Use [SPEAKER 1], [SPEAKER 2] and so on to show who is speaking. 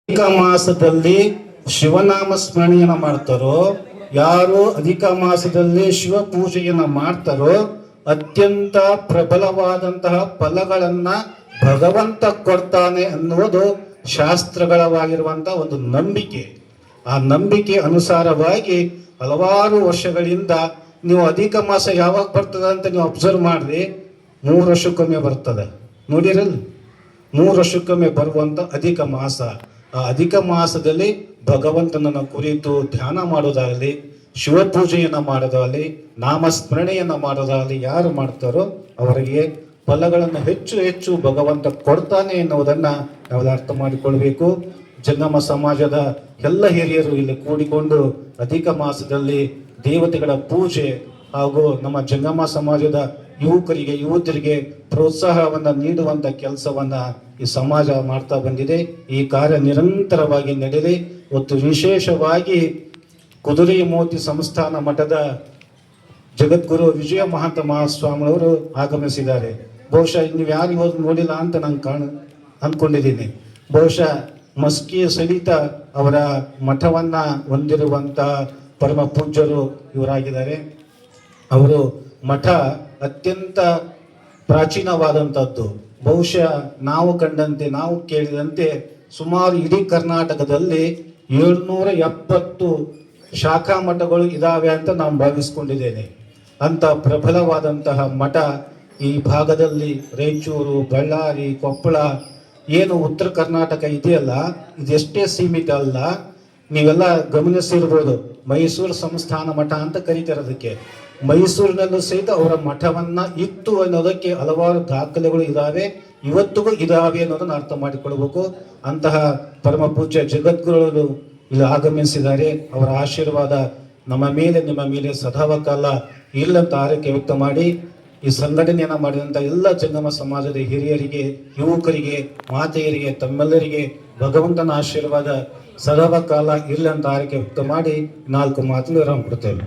[SPEAKER 1] ಅಧಿಕ ಮಾಸದಲ್ಲಿ ಶಿವನಾಮ ಸ್ಮರಣೆಯನ್ನ ಮಾಡ್ತಾರೋ, ಯಾರು ಅಧಿಕ ಮಾಸದಲ್ಲಿ ಶಿವ ಪೂಜೆಯನ್ನ ಮಾಡ್ತಾರೋ ಅತ್ಯಂತ ಪ್ರಬಲವಾದಂತಹ ಫಲಗಳನ್ನ ಭಗವಂತ ಕೊಡ್ತಾನೆ ಅನ್ನುವುದು ಶಾಸ್ತ್ರಗಳವಾಗಿರುವಂತಹ ಒಂದು ನಂಬಿಕೆ. ಆ ನಂಬಿಕೆ ಅನುಸಾರವಾಗಿ ಹಲವಾರು ವರ್ಷಗಳಿಂದ ನೀವು ಅಧಿಕ ಮಾಸ ಯಾವಾಗ ಬರ್ತದೆ ಅಂತ ನೀವು ಅಬ್ಸರ್ವ್ ಮಾಡ್ರಿ, 3 ವರ್ಷಕ್ಕೊಮ್ಮೆ ಬರ್ತದೆ. ನೋಡಿರಲ್ಲ, 3 ವರ್ಷಕ್ಕೊಮ್ಮೆ ಬರುವಂತ ಅಧಿಕ ಮಾಸ. ಆ ಅಧಿಕ ಮಾಸದಲ್ಲಿ ಭಗವಂತನನ್ನ ಕುರಿತು ಧ್ಯಾನ ಮಾಡೋದಾಗಲಿ, ಶಿವಪೂಜೆಯನ್ನ ಮಾಡೋದಾಗಲಿ, ನಾಮಸ್ಮರಣೆಯನ್ನ ಮಾಡೋದಾಗಲಿ ಯಾರು ಮಾಡ್ತಾರೋ ಅವರಿಗೆ ಫಲಗಳನ್ನು ಹೆಚ್ಚು ಹೆಚ್ಚು ಭಗವಂತ ಕೊಡ್ತಾನೆ ಎನ್ನುವುದನ್ನ ನಾವೆಲ್ಲ ಅರ್ಥ ಮಾಡಿಕೊಳ್ಬೇಕು. ಜಂಗಮ ಸಮಾಜದ ಎಲ್ಲ ಹಿರಿಯರು ಇಲ್ಲಿ ಕೂಡಿಕೊಂಡು ಅಧಿಕ ಮಾಸದಲ್ಲಿ ದೇವತೆಗಳ ಪೂಜೆ ಹಾಗೂ ನಮ್ಮ ಜಂಗಮ ಸಮಾಜದ ಯುವಕರಿಗೆ ಯುವತಿಯರಿಗೆ ಪ್ರೋತ್ಸಾಹವನ್ನ ನೀಡುವಂತ ಕೆಲಸವನ್ನ ಈ ಸಮಾಜ ಮಾಡ್ತಾ ಬಂದಿದೆ. ಈ ಕಾರ್ಯ ನಿರಂತರವಾಗಿ ನಡೆಯಲಿ. ಮತ್ತು ವಿಶೇಷವಾಗಿ ಕುದುರೆ ಮೋತಿ ಸಂಸ್ಥಾನ ಮಠದ ಜಗದ್ಗುರು ವಿಜಯ ಮಹಾಂತ ಮಹಾಸ್ವಾಮಿಯವರು ಆಗಮಿಸಿದ್ದಾರೆ. ಬಹುಶಃ ನೀವು ಯಾರು ಇವತ್ತು ನೋಡಿಲ್ಲ ಅಂತ ನಾನು ಅಂದ್ಕೊಂಡಿದ್ದೀನಿ. ಬಹುಶಃ ಮಸ್ಕಿ ಸಹಿತ ಅವರ ಮಠವನ್ನ ಹೊಂದಿರುವಂತ ಪರಮ ಪೂಜ್ಯರು ಇವರಾಗಿದ್ದಾರೆ. ಅವರು ಮಠ ಅತ್ಯಂತ ಪ್ರಾಚೀನವಾದಂಥದ್ದು. ಬಹುಶಃ ನಾವು ಕಂಡಂತೆ, ನಾವು ಕೇಳಿದಂತೆ ಸುಮಾರು ಇಡೀ ಕರ್ನಾಟಕದಲ್ಲಿ 770 ಶಾಖಾ ಮಠಗಳು ಇದಾವೆ ಅಂತ ನಾನು ಭಾವಿಸ್ಕೊಂಡಿದ್ದೇನೆ. ಅಂತ ಪ್ರಬಲವಾದಂತಹ ಮಠ ಈ ಭಾಗದಲ್ಲಿ ರಾಯಚೂರು, ಬಳ್ಳಾರಿ, ಕೊಪ್ಪಳ, ಏನು ಉತ್ತರ ಕರ್ನಾಟಕ ಇದೆಯಲ್ಲ, ಇದೆಷ್ಟೇ ಸೀಮಿತ ಅಲ್ಲ. ನೀವೆಲ್ಲ ಗಮನಿಸಿರ್ಬೋದು, ಮೈಸೂರು ಸಂಸ್ಥಾನ ಮಠ ಅಂತ ಕರೀತಾರೆ ಅದಕ್ಕೆ. ಮೈಸೂರಿನಲ್ಲೂ ಸಹಿತ ಅವರ ಮಠವನ್ನ ಇತ್ತು ಅನ್ನೋದಕ್ಕೆ ಹಲವಾರು ದಾಖಲೆಗಳು ಇದಾವೆ, ಇವತ್ತಿಗೂ ಇದಾವೆ ಅನ್ನೋದನ್ನ ಅರ್ಥ ಮಾಡಿಕೊಳ್ಬೇಕು. ಅಂತಹ ಪರಮ ಪೂಜ್ಯ ಜಗದ್ಗುರುಗಳು ಇಲ್ಲಿ ಆಗಮಿಸಿದ್ದಾರೆ. ಅವರ ಆಶೀರ್ವಾದ ನಮ್ಮ ಮೇಲೆ, ನಿಮ್ಮ ಮೇಲೆ ಸದಾಕಾಲ ಇಲ್ಲಂತ ಆರೈಕೆ ವ್ಯಕ್ತ ಮಾಡಿ, ಈ ಸಂಘಟನೆಯನ್ನ ಮಾಡಿದಂಥ ಎಲ್ಲ ಜಂಗಮ ಸಮಾಜದ ಹಿರಿಯರಿಗೆ, ಯುವಕರಿಗೆ, ಮಾತೆಯರಿಗೆ, ತಮ್ಮೆಲ್ಲರಿಗೆ ಭಗವಂತನ ಆಶೀರ್ವಾದ ಸದಾಕಾಲ ಇರ್ಲಿ ಅಂತ ಆರೈಕೆ ವ್ಯಕ್ತ ಮಾಡಿ 4 ಮಾತು ವಿರಾಮ ಕೊಡ್ತೇವೆ.